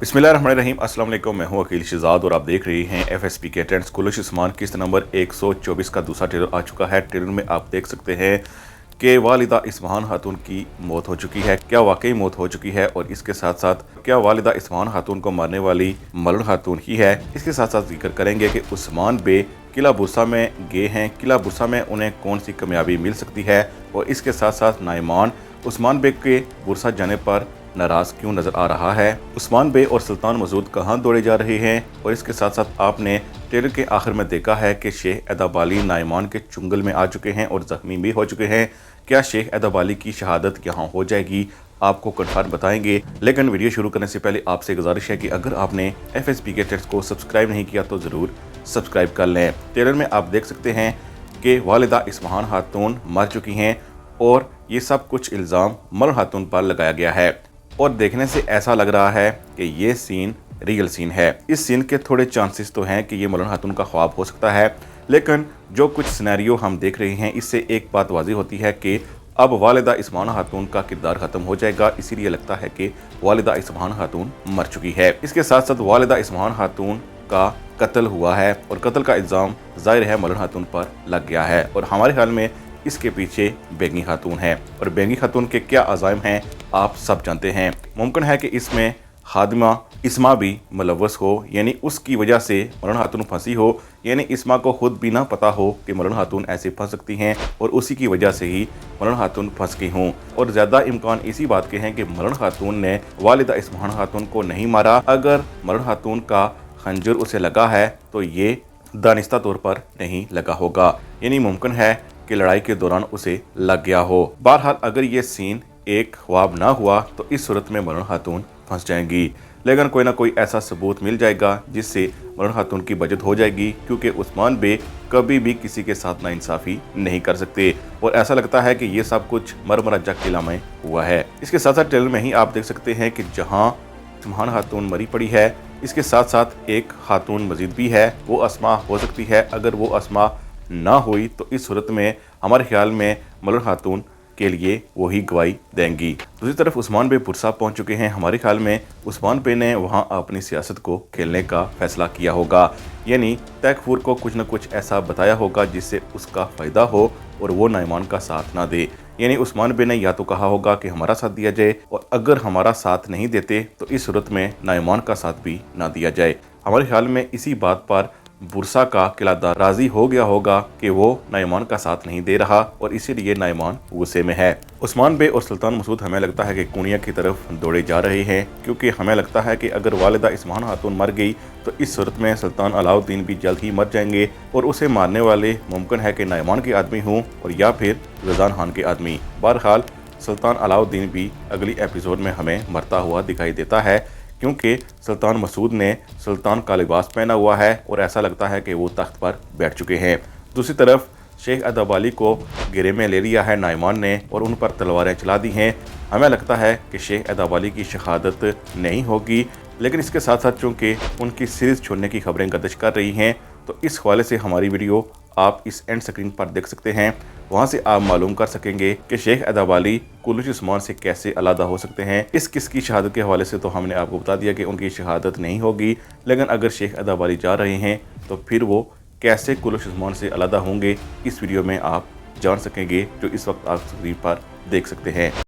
बिस्मिल्लाहिर्रहमानिर्रहीम। अस्सलाम वालेकुम। मैं हूं अकील शहजाद और आप देख रहे हैं एफएसपी के ट्रेंड्स। कुलुश उस्मान किस्त नंबर 124 का दूसरा ट्रेलर आ चुका है। ट्रेलर में आप देख सकते हैं कि वालिदा इस्माहान खातून की मौत हो चुकी है। क्या वाकई मौत हो चुकी है? और इसके साथ साथ क्या वालिदा इस्माहान खातून को मारने वाली मलून खातून ही है? इसके साथ साथ जिक्र करेंगे कि उस्मान बे किला बुरसा में गए हैं। किला बुरसा में उन्हें कौन सी कामयाबी मिल सकती है? और इसके साथ साथ नाइमान उस्मान बे के बुरसा जाने पर नाराज क्यों नजर आ रहा है? उस्मान बे और सुल्तान मसूद कहां दौड़े जा रहे हैं? और इसके साथ साथ आपने ट्रेलर के आखिर में देखा है कि शेख एदाब अली नाइमान के चुंगल में आ चुके हैं और जख्मी भी हो चुके हैं। क्या शेख एदाब अली की शहादत यहां हो जाएगी? आपको कन्फर्म बताएंगे। लेकिन वीडियो शुरू करने से पहले आपसे गुजारिश है कि अगर आपने एफएसपी के ट्रेंड्स को सब्सक्राइब नहीं किया तो ज़रूर सब्सक्राइब कर लें। ट्रेलर में आप देख सकते हैं कि वालिदा इस्माहान खातून मर चुकी हैं और ये सब कुछ इल्ज़ाम मलून खातून पर लगाया गया है। और देखने से ऐसा लग रहा है कि ये सीन रियल सीन है। इस सीन के थोड़े चांसेस तो हैं कि ये मलून खातून का ख्वाब हो सकता है, लेकिन जो कुछ सिनेरियो हम देख रहे हैं इससे एक बात वाज़ेह होती है कि अब वालिदा इस्माहान खातून का किरदार ख़त्म हो जाएगा। इसीलिए लगता है कि वालिदा इस्माहान खातून मर चुकी है। इसके साथ साथ वालिदा इस्माहान खातून का कत्ल हुआ है और कत्ल का इल्ज़ाम ज़ाहिर है मलून खातून पर लग गया है। और हमारे ख्याल में इसके पीछे बेंगी खातून है। और बेंगी खातून के क्या अज़ाइम हैं आप सब जानते हैं। मुमकिन है कि इसमें खादिमा इस्मा भी मुलव्वस हो, यानी उसकी वजह से मलून खातून फंसी हो, यानी इस्मा को खुद भी ना पता हो कि मलून खातून ऐसे फंस सकती हैं और उसी की वजह से ही मलून खातून फंस गई हों। और ज़्यादा इम्कान इसी बात के हैं कि मलून खातून ने वालिदा इस्माहान खातून को नहीं मारा। अगर मलून खातून का खंजर उसे लगा है तो ये दानिस्ता तौर पर नहीं लगा होगा, यानी मुमकिन है कि लड़ाई के दौरान उसे लग गया हो। बहरहाल अगर ये सीन एक ख्वाब ना हुआ तो इस सूरत में मलून खातून फंस जाएंगी। लेकिन कोई ना कोई ऐसा सबूत मिल जाएगा जिससे मलून खातून की बचत हो जाएगी, क्योंकि उस्मान बे कभी भी किसी के साथ नाइंसाफ़ी नहीं कर सकते। और ऐसा लगता है कि ये सब कुछ मरमराजा किला में हुआ है। इसके साथ साथ ट्रेलर में ही आप देख सकते हैं कि जहाँ इस्माहान खातून मरी पड़ी है, इसके साथ साथ एक खातून मजीद भी है, वो अस्मा हो सकती है। अगर वो अस्मा ना हुई तो इस सूरत में हमारे ख्याल में मलून खातून के लिए वही गवाही देंगी। दूसरी तरफ उस्मान बे पुरसा पहुंच चुके हैं। हमारे ख्याल में उस्मान बे ने वहां अपनी सियासत को खेलने का फैसला किया होगा, यानी तैकफूर को कुछ न कुछ ऐसा बताया होगा जिससे उसका फ़ायदा हो और वो नाइमान का साथ ना दे। यानी उस्मान बे ने या तो कहा होगा कि हमारा साथ दिया जाए, और अगर हमारा साथ नहीं देते तो इस सूरत में नाइमान का साथ भी ना दिया जाए। हमारे ख्याल में इसी बात पर बुरसा का किलादार राजी हो गया होगा कि वो नाइमान का साथ नहीं दे रहा और इसीलिए नाइमान गुस्से में है। उस्मान बे और सुल्तान मसूद हमें लगता है कि कुनिया की तरफ दौड़े जा रहे हैं, क्योंकि हमें लगता है कि अगर वालिदा इस्माहान खातून मर गई तो इस सूरत में सुल्तान अलाउद्दीन भी जल्द ही मर जाएंगे और उसे मारने वाले मुमकिन है कि नाइमान के आदमी हों और या फिर रज़ान खान के आदमी। बहरहाल सुल्तान अलाउद्दीन भी अगली एपिसोड में हमें मरता हुआ दिखाई देता है, क्योंकि सुल्तान मसूद ने सुल्तान का लिबास पहना हुआ है और ऐसा लगता है कि वो तख्त पर बैठ चुके हैं। दूसरी तरफ शेख एदाब अली को घेरे में ले लिया है नाइमान ने और उन पर तलवारें चला दी हैं। हमें लगता है कि शेख एदाब अली की शहादत नहीं होगी, लेकिन इसके साथ साथ चूँकि उनकी सीरीज़ छोड़ने की खबरें गर्दिश कर रही हैं तो इस हवाले से हमारी वीडियो आप इस एंड स्क्रीन पर देख सकते हैं। वहां से आप मालूम कर सकेंगे कि शेख एदाब अली कुलुश उस्मान से कैसे अलहदा हो सकते हैं। इस किस की शहादत के हवाले से तो हमने आपको बता दिया कि उनकी शहादत नहीं होगी, लेकिन अगर शेख एदाब अली जा रहे हैं तो फिर वो कैसे कुलुश उस्मान से अलहदा होंगे, इस वीडियो में आप जान सकेंगे, जो इस वक्त आप स्क्रीन पर देख सकते हैं।